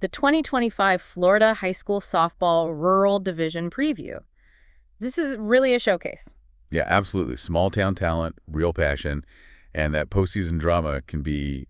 The 2025 Florida High School Softball Rural Division Preview. This is really a showcase. Yeah, absolutely. Small town talent, real passion, and that postseason drama can be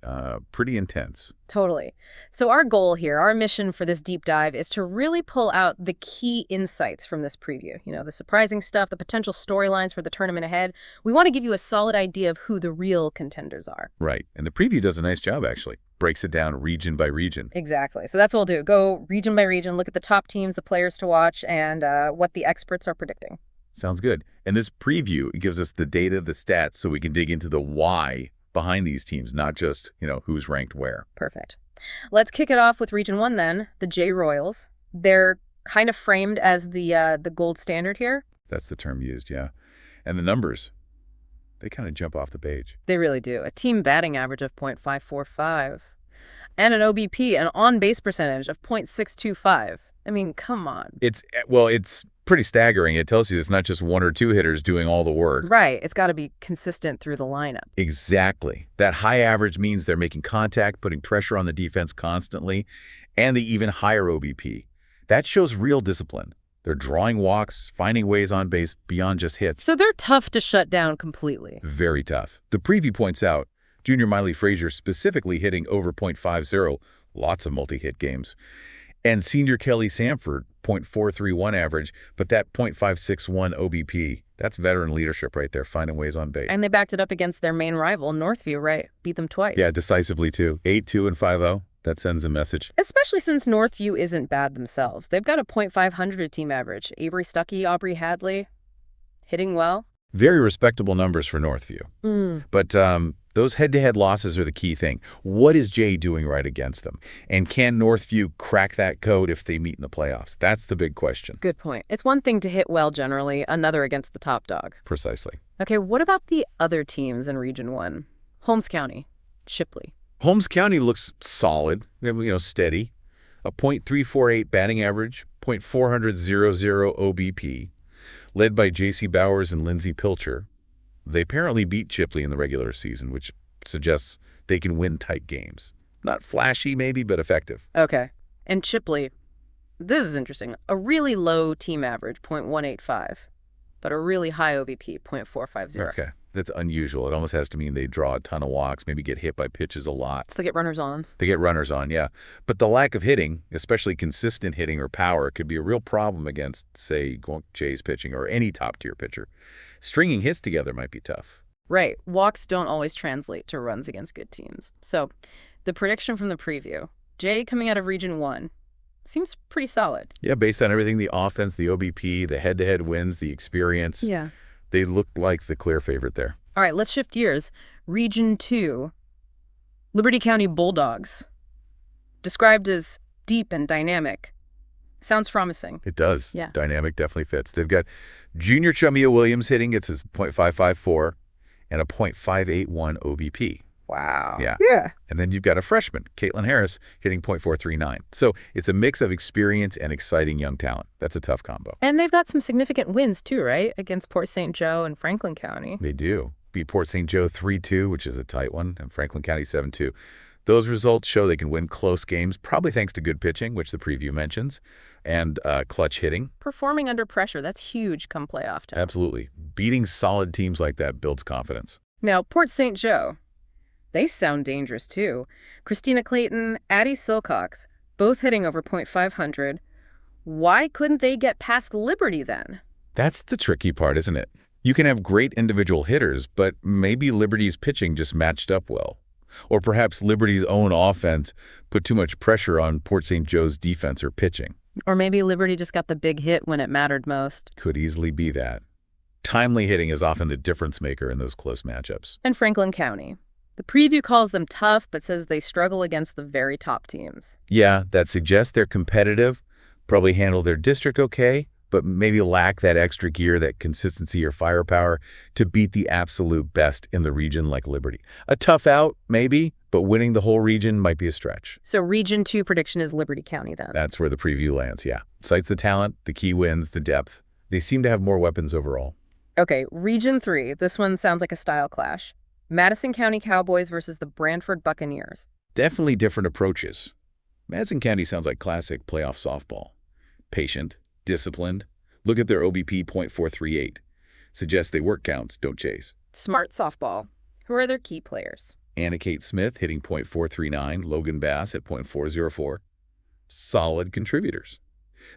pretty intense. Totally. So our goal here, our mission for this deep dive is to really pull out the key insights from this preview. You know, the surprising stuff, the potential storylines for the tournament ahead. We want to give you a solid idea of who the real contenders are. Right. And the preview does a nice job, actually. Breaks it down region by region. Exactly. So that's what we'll do. Go region by region, look at the top teams, the players to watch, and what the experts are predicting. Sounds good. And this preview, it gives us the data, the stats, so we can dig into the why behind these teams, not just, who's ranked where. Perfect. Let's kick it off with Region 1 then, the J Royals. They're kind of framed as the gold standard here. That's the term used, yeah. And the numbers, they kind of jump off the page. They really do. A team batting average of .545 and an OBP, an on-base percentage of .625. I mean, come on. It's pretty staggering. It tells you it's not just one or two hitters doing all the work. Right. It's got to be consistent through the lineup. Exactly. That high average means they're making contact, putting pressure on the defense constantly, and the even higher OBP. That shows real discipline. They're drawing walks, finding ways on base beyond just hits. So they're tough to shut down completely. Very tough. The preview points out junior Mylee Frazier specifically hitting over .50, lots of multi-hit games. And senior Kelly Sanford, .431 average, but that .561 OBP, that's veteran leadership right there, finding ways on base. And they backed it up against their main rival, Northview, right? Beat them twice. Yeah, decisively too. 8-2 and 5-0. That sends a message. Especially since Northview isn't bad themselves. They've got a .500 team average. Avery Stuckey, Aubrey Hadley, hitting well. Very respectable numbers for Northview. But those head-to-head losses are the key thing. What is Jay doing right against them? And can Northview crack that code if they meet in the playoffs? That's the big question. Good point. It's one thing to hit well generally, another against the top dog. Precisely. Okay, what about the other teams in Region 1? Holmes County, Shipley. Holmes County looks solid, steady. A .348 batting average, .400 OBP, led by J.C. Bowers and Lindsey Pilcher. They apparently beat Shipley in the regular season, which suggests they can win tight games. Not flashy, maybe, but effective. Okay. And Shipley, this is interesting. A really low team average, .185, but a really high OBP, .450. Okay. That's unusual. It almost has to mean they draw a ton of walks, maybe get hit by pitches a lot. So they get runners on. They get runners on, yeah. But the lack of hitting, especially consistent hitting or power, could be a real problem against, say, Jay's pitching or any top-tier pitcher. Stringing hits together might be tough. Right. Walks don't always translate to runs against good teams. So the prediction from the preview, Jay coming out of Region 1, seems pretty solid. Yeah, based on everything, the offense, the OBP, the head-to-head wins, the experience. Yeah. They look like the clear favorite there. All right, let's shift gears. Region 2, Liberty County Bulldogs, described as deep and dynamic. Sounds promising. It does. Yeah. Dynamic definitely fits. They've got junior Chumia Williams hitting. It's his .554 and a .581 OBP. Wow. Yeah. Yeah. And then you've got a freshman, Caitlin Harris, hitting .439. So it's a mix of experience and exciting young talent. That's a tough combo. And they've got some significant wins too, right? Against Port St. Joe and Franklin County. They do. Beat Port St. Joe 3-2, which is a tight one, and Franklin County 7-2. Those results show they can win close games, probably thanks to good pitching, which the preview mentions, and clutch hitting. Performing under pressure, that's huge come playoff time. Absolutely. Beating solid teams like that builds confidence. Now, Port St. Joe, they sound dangerous too. Christina Clayton, Addie Silcox, both hitting over .500. Why couldn't they get past Liberty then? That's the tricky part, isn't it? You can have great individual hitters, but maybe Liberty's pitching just matched up well. Or perhaps Liberty's own offense put too much pressure on Port St. Joe's defense or pitching. Or maybe Liberty just got the big hit when it mattered most. Could easily be that. Timely hitting is often the difference maker in those close matchups. And Franklin County. The preview calls them tough, but says they struggle against the very top teams. Yeah, that suggests they're competitive, probably handle their district okay, but maybe lack that extra gear, that consistency or firepower to beat the absolute best in the region like Liberty. A tough out, maybe, but winning the whole region might be a stretch. So Region 2 prediction is Liberty County then? That's where the preview lands, yeah. Cites the talent, the key wins, the depth. They seem to have more weapons overall. Okay, Region 3. This one sounds like a style clash. Madison County Cowboys versus the Brantford Buccaneers. Definitely different approaches. Madison County sounds like classic playoff softball. Patient, disciplined. Look at their OBP .438. Suggests they work counts, don't chase. Smart softball. Who are their key players? Anna Kate Smith hitting .439, Logan Bass at .404. Solid contributors.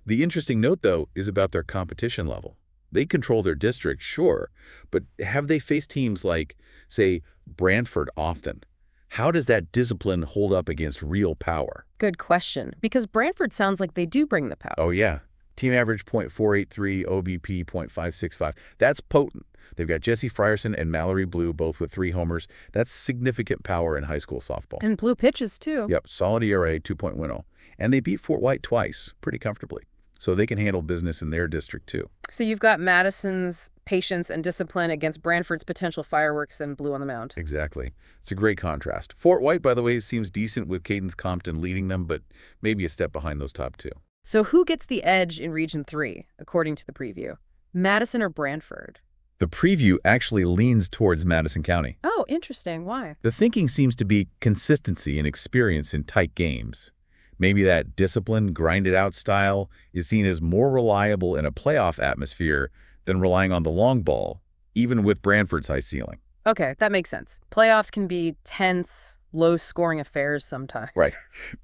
The interesting note, though, is about their competition level. They control their district, sure, but have they faced teams like, say, Brantford often? How does that discipline hold up against real power? Good question, because Brantford sounds like they do bring the power. Oh, yeah. Team average .483, OBP .565. That's potent. They've got Jesse Frierson and Mallory Blue, both with 3 homers. That's significant power in high school softball. And Blue pitches, too. Yep, solid ERA, 2.10. And they beat Fort White twice, pretty comfortably. So they can handle business in their district, too. So you've got Madison's patience and discipline against Brantford's potential fireworks and Blue on the mound. Exactly. It's a great contrast. Fort White, by the way, seems decent with Cadence Compton leading them, but maybe a step behind those top 2. So who gets the edge in Region 3, according to the preview? Madison or Brantford? The preview actually leans towards Madison County. Oh, interesting. Why? The thinking seems to be consistency and experience in tight games. Maybe that disciplined, grinded-out style is seen as more reliable in a playoff atmosphere than relying on the long ball, even with Brantford's high ceiling. Okay, that makes sense. Playoffs can be tense, low-scoring affairs sometimes. Right.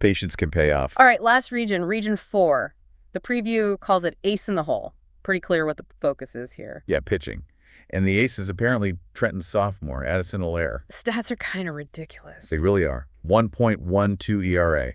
Patience can pay off. All right, last region, Region 4. The preview calls it ace in the hole. Pretty clear what the focus is here. Yeah, pitching. And the ace is apparently Trenton's sophomore, Addison Allaire. Stats are kind of ridiculous. They really are. 1.12 ERA.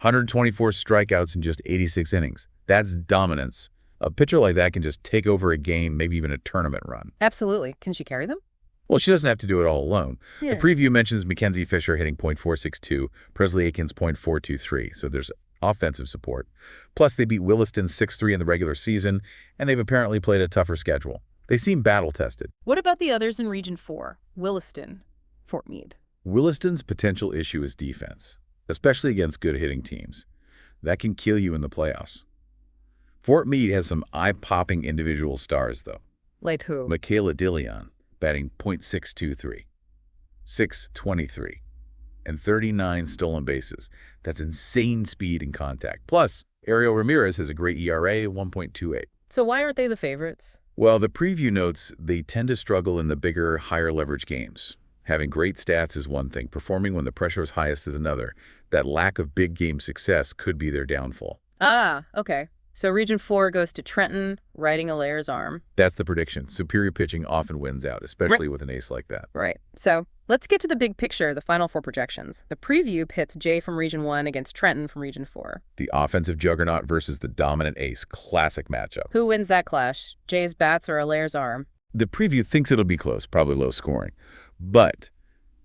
124 strikeouts in just 86 innings. That's dominance. A pitcher like that can just take over a game, maybe even a tournament run. Absolutely. Can she carry them? Well, she doesn't have to do it all alone. Yeah. The preview mentions Mackenzie Fisher hitting .462, Presley Aikens .423, so there's offensive support. Plus, they beat Williston 6-3 in the regular season, and they've apparently played a tougher schedule. They seem battle-tested. What about the others in Region 4? Williston, Fort Meade. Williston's potential issue is defense, especially against good-hitting teams. That can kill you in the playoffs. Fort Meade has some eye-popping individual stars, though. Like who? Michaela Dillon, batting .623, 623, and 39 stolen bases. That's insane speed and contact. Plus, Ariel Ramirez has a great ERA, 1.28. So why aren't they the favorites? Well, the preview notes they tend to struggle in the bigger, higher leverage games. Having great stats is one thing. Performing when the pressure is highest is another. That lack of big game success could be their downfall. Ah, okay. So Region 4 goes to Trenton, riding Allaire's arm. That's the prediction. Superior pitching often wins out, especially with an ace like that. Right. So let's get to the big picture, the final 4 projections. The preview pits Jay from Region 1 against Trenton from Region 4. The offensive juggernaut versus the dominant ace. Classic matchup. Who wins that clash? Jay's bats or Allaire's arm? The preview thinks it'll be close, probably low scoring. But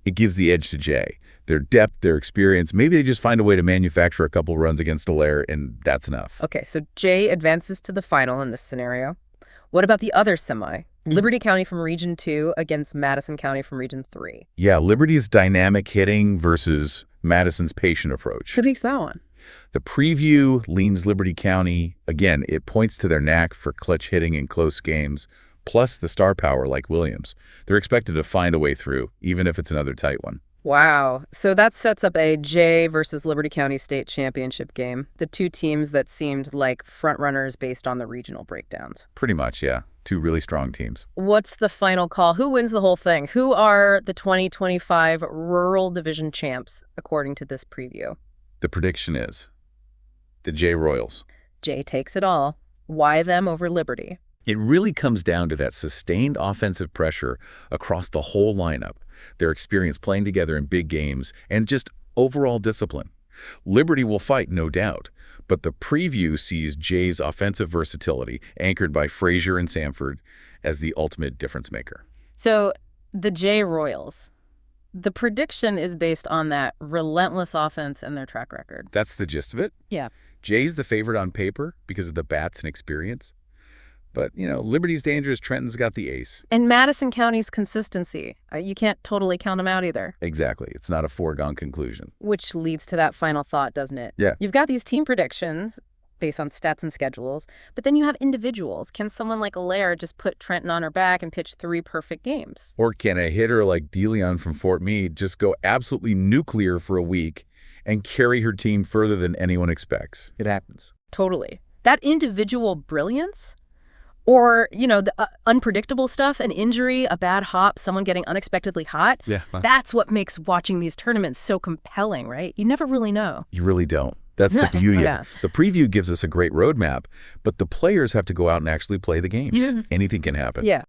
it gives the edge to Jay. Their depth, their experience, maybe they just find a way to manufacture a couple runs against Allaire, and that's enough. Okay, so Jay advances to the final in this scenario. What about the other semi? Liberty County from Region 2 against Madison County from Region 3. Yeah, Liberty's dynamic hitting versus Madison's patient approach. Who takes that one? The preview leans Liberty County. Again, it points to their knack for clutch hitting in close games, plus the star power like Williams. They're expected to find a way through, even if it's another tight one. Wow. So that sets up a Jay versus Liberty County state championship game. The 2 teams that seemed like frontrunners based on the regional breakdowns. Pretty much, yeah. 2 really strong teams. What's the final call? Who wins the whole thing? Who are the 2025 Rural Division champs, according to this preview? The prediction is the Jay Royals. Jay takes it all. Why them over Liberty? It really comes down to that sustained offensive pressure across the whole lineup, their experience playing together in big games, and just overall discipline. Liberty will fight, no doubt, but the preview sees Jay's offensive versatility, anchored by Frazier and Sanford, as the ultimate difference maker. So the Jay Royals, the prediction is based on that relentless offense and their track record. That's the gist of it. Yeah. Jay's the favorite on paper because of the bats and experience. But, Liberty's dangerous. Trenton's got the ace. And Madison County's consistency. You can't totally count them out either. Exactly. It's not a foregone conclusion. Which leads to that final thought, doesn't it? Yeah. You've got these team predictions based on stats and schedules, but then you have individuals. Can someone like Allaire just put Trenton on her back and pitch 3 perfect games? Or can a hitter like DeLeon from Fort Meade just go absolutely nuclear for a week and carry her team further than anyone expects. It happens. Totally. That individual brilliance, or, the unpredictable stuff, an injury, a bad hop, someone getting unexpectedly hot, that's what makes watching these tournaments so compelling, right? You never really know. You really don't. That's the beauty of it. The preview gives us a great roadmap, but the players have to go out and actually play the games. Anything can happen. Yeah.